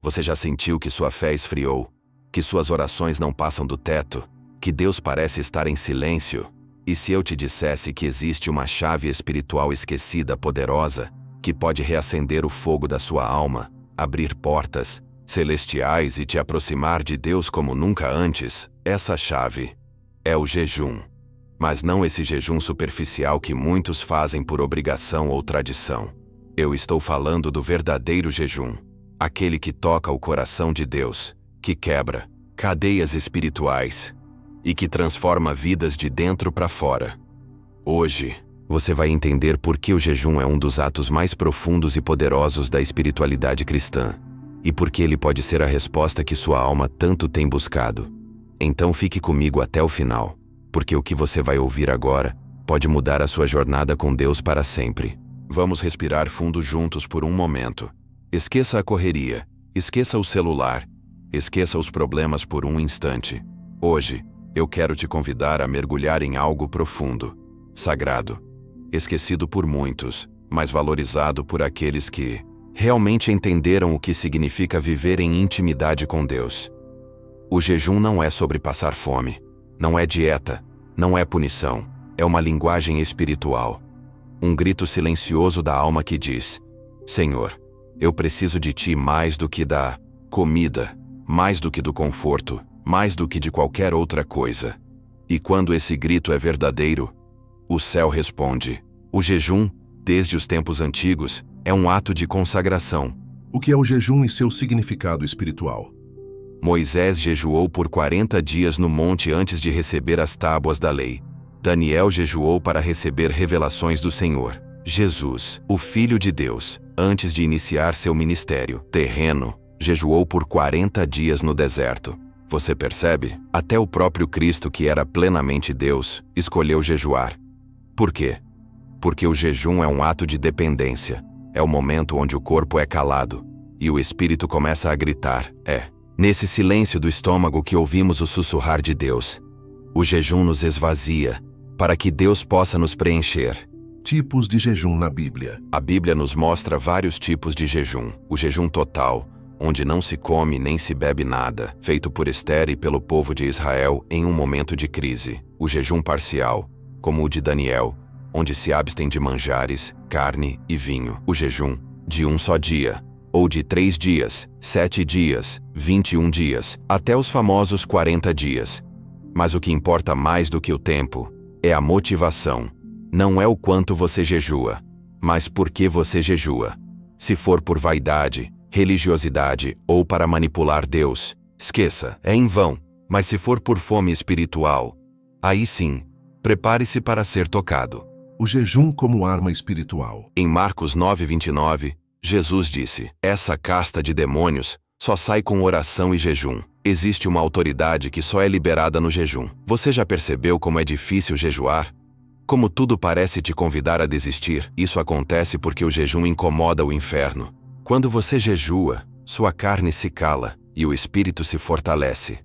Você já sentiu que sua fé esfriou? Que suas orações não passam do teto? Que Deus parece estar em silêncio? E se eu te dissesse que existe uma chave espiritual esquecida poderosa, que pode reacender o fogo da sua alma, abrir portas celestiais e te aproximar de Deus como nunca antes? Essa chave é o jejum. Mas não esse jejum superficial que muitos fazem por obrigação ou tradição. Eu estou falando do verdadeiro jejum. Aquele que toca o coração de Deus, que quebra cadeias espirituais e que transforma vidas de dentro para fora. Hoje, você vai entender por que o jejum é um dos atos mais profundos e poderosos da espiritualidade cristã, e por que ele pode ser a resposta que sua alma tanto tem buscado. Então fique comigo até o final, porque o que você vai ouvir agora pode mudar a sua jornada com Deus para sempre. Vamos respirar fundo juntos por um momento. Esqueça a correria, esqueça o celular, esqueça os problemas por um instante. Hoje, eu quero te convidar a mergulhar em algo profundo, sagrado, esquecido por muitos, mas valorizado por aqueles que realmente entenderam o que significa viver em intimidade com Deus. O jejum não é sobre passar fome, não é dieta, não é punição, é uma linguagem espiritual. Um grito silencioso da alma que diz: Senhor, eu preciso de Ti mais do que da comida, mais do que do conforto, mais do que de qualquer outra coisa. E quando esse grito é verdadeiro, o céu responde. O jejum, desde os tempos antigos, é um ato de consagração. O que é o jejum e seu significado espiritual? Moisés jejuou por 40 dias no monte antes de receber as tábuas da lei. Daniel jejuou para receber revelações do Senhor. Jesus, o Filho de Deus, antes de iniciar seu ministério terreno, jejuou por 40 dias no deserto. Você percebe? Até o próprio Cristo, que era plenamente Deus, escolheu jejuar. Por quê? Porque o jejum é um ato de dependência. É o momento onde o corpo é calado e o espírito começa a gritar. É nesse silêncio do estômago que ouvimos o sussurrar de Deus. O jejum nos esvazia, para que Deus possa nos preencher. Tipos de jejum na Bíblia. A Bíblia nos mostra vários tipos de jejum. O jejum total, onde não se come nem se bebe nada, feito por Esther e pelo povo de Israel em um momento de crise. O jejum parcial, como o de Daniel, onde se abstém de manjares, carne e vinho. O jejum de um só dia, ou de 3 dias, 7 dias, 21 dias, até os famosos 40 dias. Mas o que importa mais do que o tempo é a motivação. Não é o quanto você jejua, mas por que você jejua. Se for por vaidade, religiosidade ou para manipular Deus, esqueça, é em vão. Mas se for por fome espiritual, aí sim, prepare-se para ser tocado. O jejum como arma espiritual. Em Marcos 9:29, Jesus disse: Essa casta de demônios só sai com oração e jejum. Existe uma autoridade que só é liberada no jejum. Você já percebeu como é difícil jejuar? Como tudo parece te convidar a desistir? Isso acontece porque o jejum incomoda o inferno. Quando você jejua, sua carne se cala e o espírito se fortalece.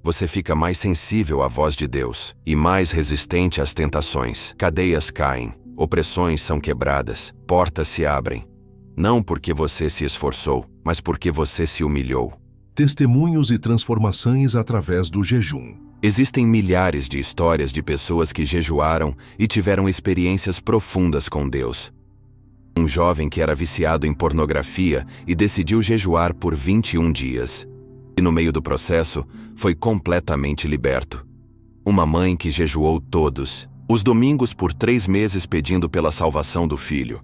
Você fica mais sensível à voz de Deus e mais resistente às tentações. Cadeias caem, opressões são quebradas, portas se abrem. Não porque você se esforçou, mas porque você se humilhou. Testemunhos e transformações através do jejum. Existem milhares de histórias de pessoas que jejuaram e tiveram experiências profundas com Deus. Um jovem que era viciado em pornografia e decidiu jejuar por 21 dias. E no meio do processo, foi completamente liberto. Uma mãe que jejuou todos os domingos por 3 meses pedindo pela salvação do filho.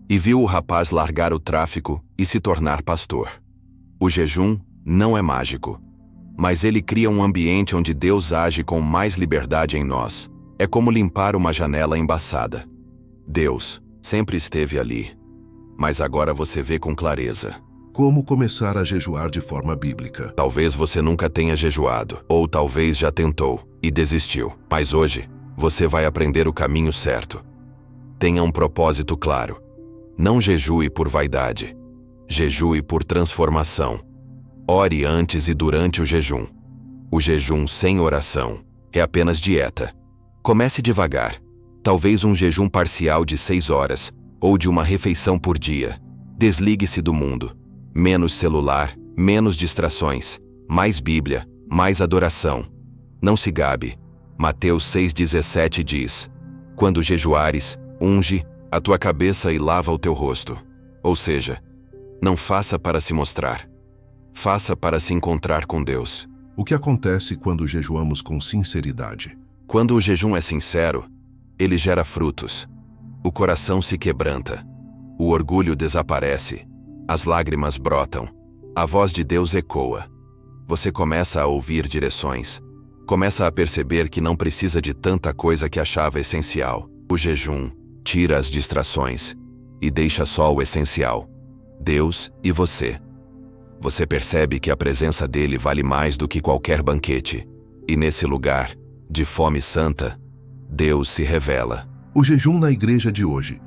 E viu o rapaz largar o tráfico e se tornar pastor. O jejum não é mágico, mas ele cria um ambiente onde Deus age com mais liberdade em nós. É como limpar uma janela embaçada. Deus sempre esteve ali, mas agora você vê com clareza. Como começar a jejuar de forma bíblica? Talvez você nunca tenha jejuado, ou talvez já tentou e desistiu. Mas hoje, você vai aprender o caminho certo. Tenha um propósito claro. Não jejue por vaidade. Jejue por transformação. Ore antes e durante o jejum. O jejum sem oração é apenas dieta. Comece devagar. Talvez um jejum parcial de 6 horas, ou de uma refeição por dia. Desligue-se do mundo. Menos celular, Menos distrações, mais Bíblia, mais adoração. Não se gabe. Mateus 6,17 diz: quando jejuares, unge a tua cabeça e lava o teu rosto. Ou seja, não faça para se mostrar. Faça para se encontrar com Deus. O que acontece quando jejuamos com sinceridade? Quando o jejum é sincero, ele gera frutos. O coração se quebranta. O orgulho desaparece. As lágrimas brotam. A voz de Deus ecoa. Você começa a ouvir direções. Começa a perceber que não precisa de tanta coisa que achava essencial. O jejum tira as distrações e deixa só o essencial: Deus e você. Você percebe que a presença dele vale mais do que qualquer banquete. E nesse lugar, de fome santa, Deus se revela. O jejum na igreja de hoje,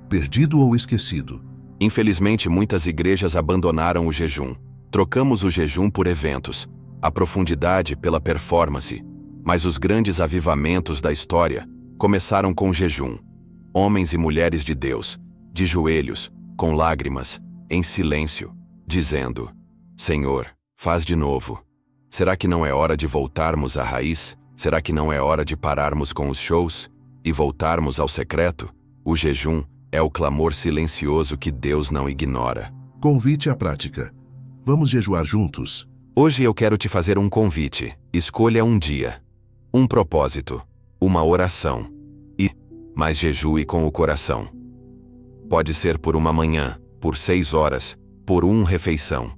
perdido ou esquecido? Infelizmente, muitas igrejas abandonaram o jejum. Trocamos o jejum por eventos, a profundidade pela performance. Mas os grandes avivamentos da história começaram com jejum. Homens e mulheres de Deus, de joelhos, com lágrimas, em silêncio, dizendo: Senhor, faz de novo. Será que não é hora de voltarmos à raiz? Será que não é hora de pararmos com os shows e voltarmos ao secreto? O jejum é o clamor silencioso que Deus não ignora. Convite à prática. Vamos jejuar juntos? Hoje eu quero te fazer um convite. Escolha um dia, um propósito, uma oração. Mas jejue com o coração. Pode ser por uma manhã, por 6 horas, por uma refeição.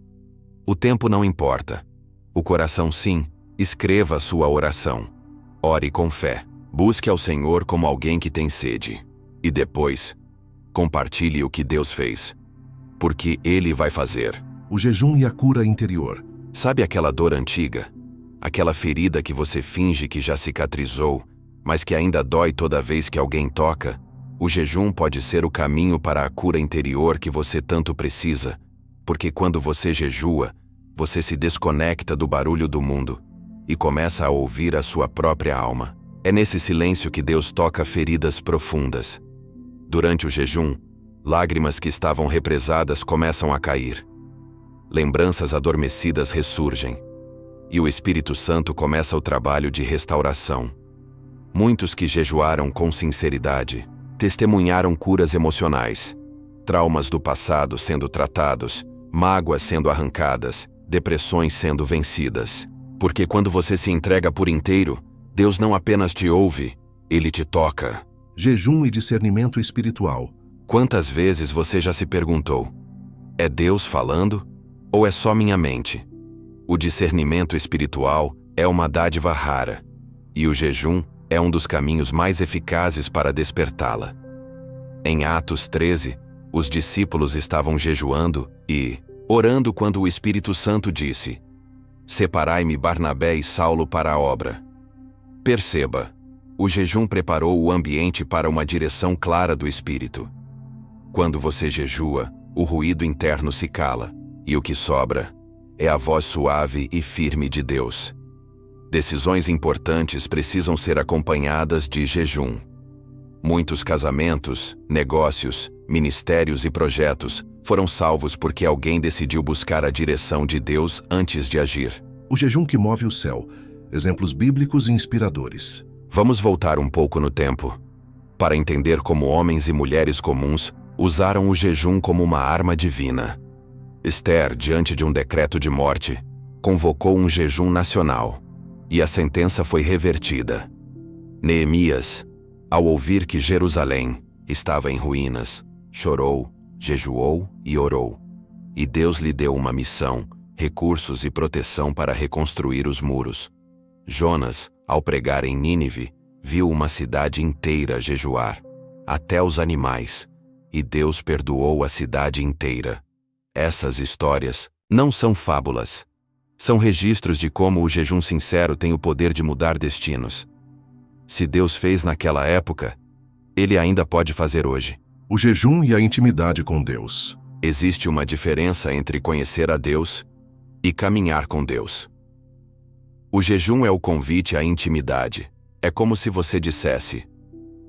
O tempo não importa. O coração sim. Escreva a sua oração. Ore com fé. Busque ao Senhor como alguém que tem sede. E depois, compartilhe o que Deus fez. Porque Ele vai fazer. O jejum e a cura interior. Sabe aquela dor antiga? Aquela ferida que você finge que já cicatrizou, mas que ainda dói toda vez que alguém toca? O jejum pode ser o caminho para a cura interior que você tanto precisa. Porque quando você jejua, você se desconecta do barulho do mundo e começa a ouvir a sua própria alma. É nesse silêncio que Deus toca feridas profundas. Durante o jejum, lágrimas que estavam represadas começam a cair. Lembranças adormecidas ressurgem. E o Espírito Santo começa o trabalho de restauração. Muitos que jejuaram com sinceridade testemunharam curas emocionais, traumas do passado sendo tratados, mágoas sendo arrancadas, depressões sendo vencidas. Porque quando você se entrega por inteiro, Deus não apenas te ouve, Ele te toca. Jejum e discernimento espiritual. Quantas vezes você já se perguntou: é Deus falando ou é só minha mente? O discernimento espiritual é uma dádiva rara, e o jejum é um dos caminhos mais eficazes para despertá-la. Em Atos 13, os discípulos estavam jejuando e orando quando o Espírito Santo disse: Separai-me Barnabé e Saulo para a obra. Perceba, o jejum preparou o ambiente para uma direção clara do Espírito. Quando você jejua, o ruído interno se cala, e o que sobra é a voz suave e firme de Deus. Decisões importantes precisam ser acompanhadas de jejum. Muitos casamentos, negócios, ministérios e projetos foram salvos porque alguém decidiu buscar a direção de Deus antes de agir. O jejum que move o céu. Exemplos bíblicos e inspiradores. Vamos voltar um pouco no tempo, para entender como homens e mulheres comuns usaram o jejum como uma arma divina. Esther, diante de um decreto de morte, convocou um jejum nacional, e a sentença foi revertida. Neemias, ao ouvir que Jerusalém estava em ruínas, chorou, jejuou e orou. E Deus lhe deu uma missão, recursos e proteção para reconstruir os muros. Jonas, ao pregar em Nínive, viu uma cidade inteira jejuar, até os animais, e Deus perdoou a cidade inteira. Essas histórias não são fábulas. São registros de como o jejum sincero tem o poder de mudar destinos. Se Deus fez naquela época, Ele ainda pode fazer hoje. O jejum e a intimidade com Deus. Existe uma diferença entre conhecer a Deus e caminhar com Deus. O jejum é o convite à intimidade. É como se você dissesse: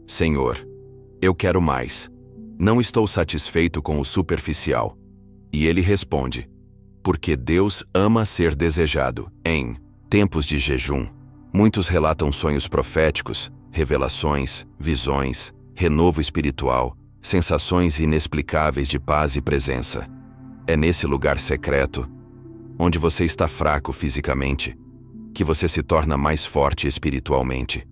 Senhor, eu quero mais. Não estou satisfeito com o superficial. E Ele responde: Porque Deus ama ser desejado. Em tempos de jejum, muitos relatam sonhos proféticos, revelações, visões, renovo espiritual, sensações inexplicáveis de paz e presença. É nesse lugar secreto, onde você está fraco fisicamente, que você se torna mais forte espiritualmente.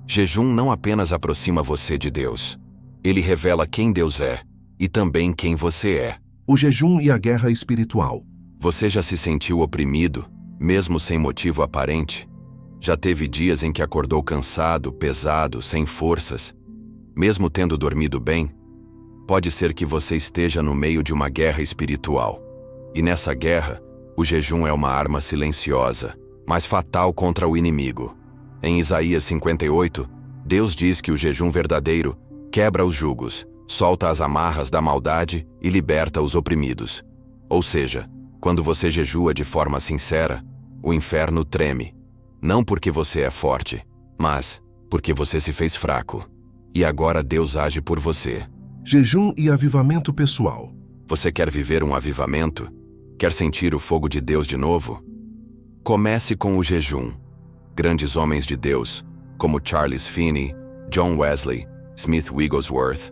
Jejum não apenas aproxima você de Deus. Ele revela quem Deus é e também quem você é. O jejum e a guerra espiritual. Você já se sentiu oprimido, mesmo sem motivo aparente? Já teve dias em que acordou cansado, pesado, sem forças, mesmo tendo dormido bem? Pode ser que você esteja no meio de uma guerra espiritual. E nessa guerra, o jejum é uma arma silenciosa, mas fatal contra o inimigo. Em Isaías 58, Deus diz que o jejum verdadeiro quebra os jugos, solta as amarras da maldade e liberta os oprimidos. Ou seja, quando você jejua de forma sincera, o inferno treme. Não porque você é forte, mas porque você se fez fraco. E agora Deus age por você. Jejum e avivamento pessoal. Você quer viver um avivamento? Quer sentir o fogo de Deus de novo? Comece com o jejum. Grandes homens de Deus, como Charles Finney, John Wesley, Smith Wigglesworth,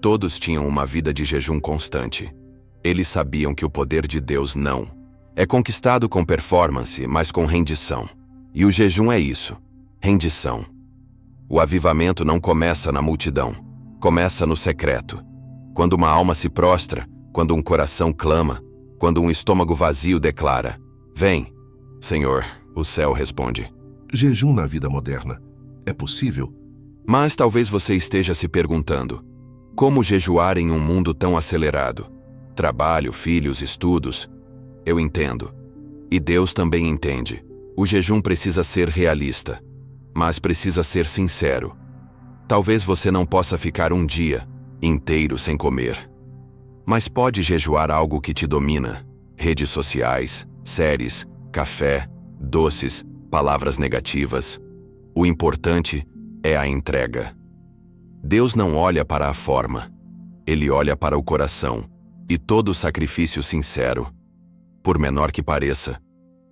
todos tinham uma vida de jejum constante. Eles sabiam que o poder de Deus não é conquistado com performance, mas com rendição. E o jejum é isso, rendição. O avivamento não começa na multidão, começa no secreto. Quando uma alma se prostra, quando um coração clama, quando um estômago vazio declara: "Vem, Senhor", o céu responde. Jejum na vida moderna. É possível? Mas talvez você esteja se perguntando: como jejuar em um mundo tão acelerado? Trabalho, filhos, estudos. Eu entendo. E Deus também entende. O jejum precisa ser realista, mas precisa ser sincero. Talvez você não possa ficar um dia inteiro sem comer. Mas pode jejuar algo que te domina: redes sociais, séries, café, doces, palavras negativas. O importante é a entrega. Deus não olha para a forma. Ele olha para o coração. E todo sacrifício sincero, por menor que pareça,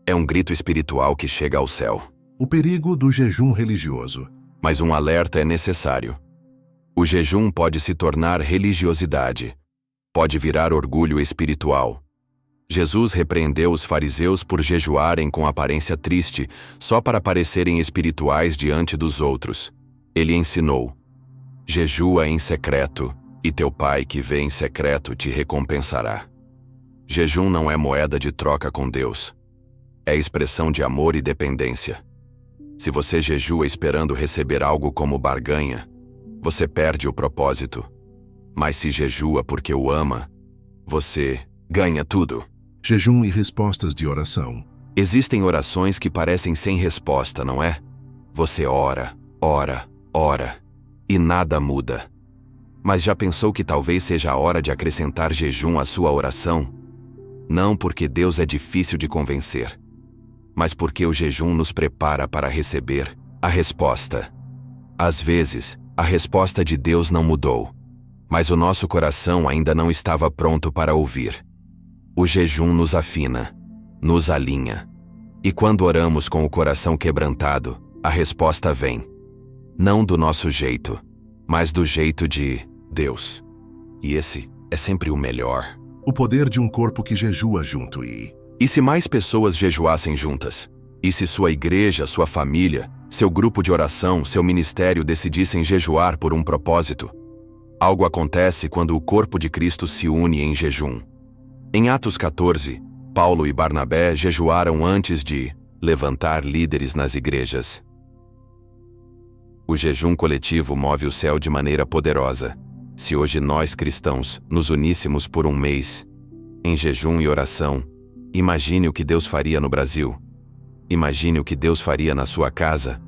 é um grito espiritual que chega ao céu. O perigo do jejum religioso. Mas um alerta é necessário. O jejum pode se tornar religiosidade. Pode virar orgulho espiritual. Jesus repreendeu os fariseus por jejuarem com aparência triste, só para parecerem espirituais diante dos outros. Ele ensinou: jejua em secreto, e teu pai que vê em secreto te recompensará. Jejum não é moeda de troca com Deus. É expressão de amor e dependência. Se você jejua esperando receber algo como barganha, você perde o propósito. Mas se jejua porque o ama, você ganha tudo. Jejum e respostas de oração. Existem orações que parecem sem resposta, não é? Você ora, ora, ora, e nada muda. Mas já pensou que talvez seja a hora de acrescentar jejum à sua oração? Não porque Deus é difícil de convencer, mas porque o jejum nos prepara para receber a resposta. Às vezes, a resposta de Deus não mudou, mas o nosso coração ainda não estava pronto para ouvir. O jejum nos afina, nos alinha. E quando oramos com o coração quebrantado, a resposta vem. Não do nosso jeito, mas do jeito de Deus. E esse é sempre o melhor. O poder de um corpo que jejua junto e... E se mais pessoas jejuassem juntas? E se sua igreja, sua família, seu grupo de oração, seu ministério decidissem jejuar por um propósito? Algo acontece quando o corpo de Cristo se une em jejum. Em Atos 14, Paulo e Barnabé jejuaram antes de levantar líderes nas igrejas. O jejum coletivo move o céu de maneira poderosa. Se hoje nós cristãos nos uníssemos por um mês, em jejum e oração, imagine o que Deus faria no Brasil. Imagine o que Deus faria na sua casa.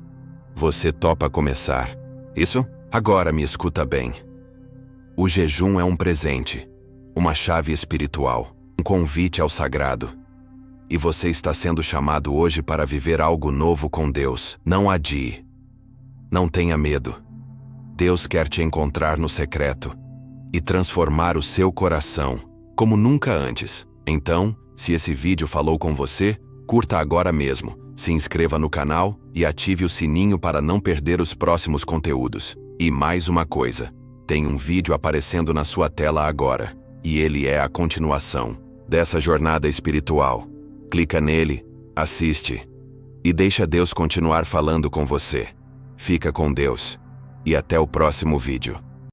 Você topa começar? Isso? Agora me escuta bem. O jejum é um presente, uma chave espiritual, um convite ao sagrado. E você está sendo chamado hoje para viver algo novo com Deus. Não adie. Não tenha medo. Deus quer te encontrar no secreto e transformar o seu coração como nunca antes. Então, se esse vídeo falou com você, curta agora mesmo, se inscreva no canal e ative o sininho para não perder os próximos conteúdos. E mais uma coisa, tem um vídeo aparecendo na sua tela agora, e ele é a continuação dessa jornada espiritual. Clica nele, assiste e deixa Deus continuar falando com você. Fica com Deus e até o próximo vídeo.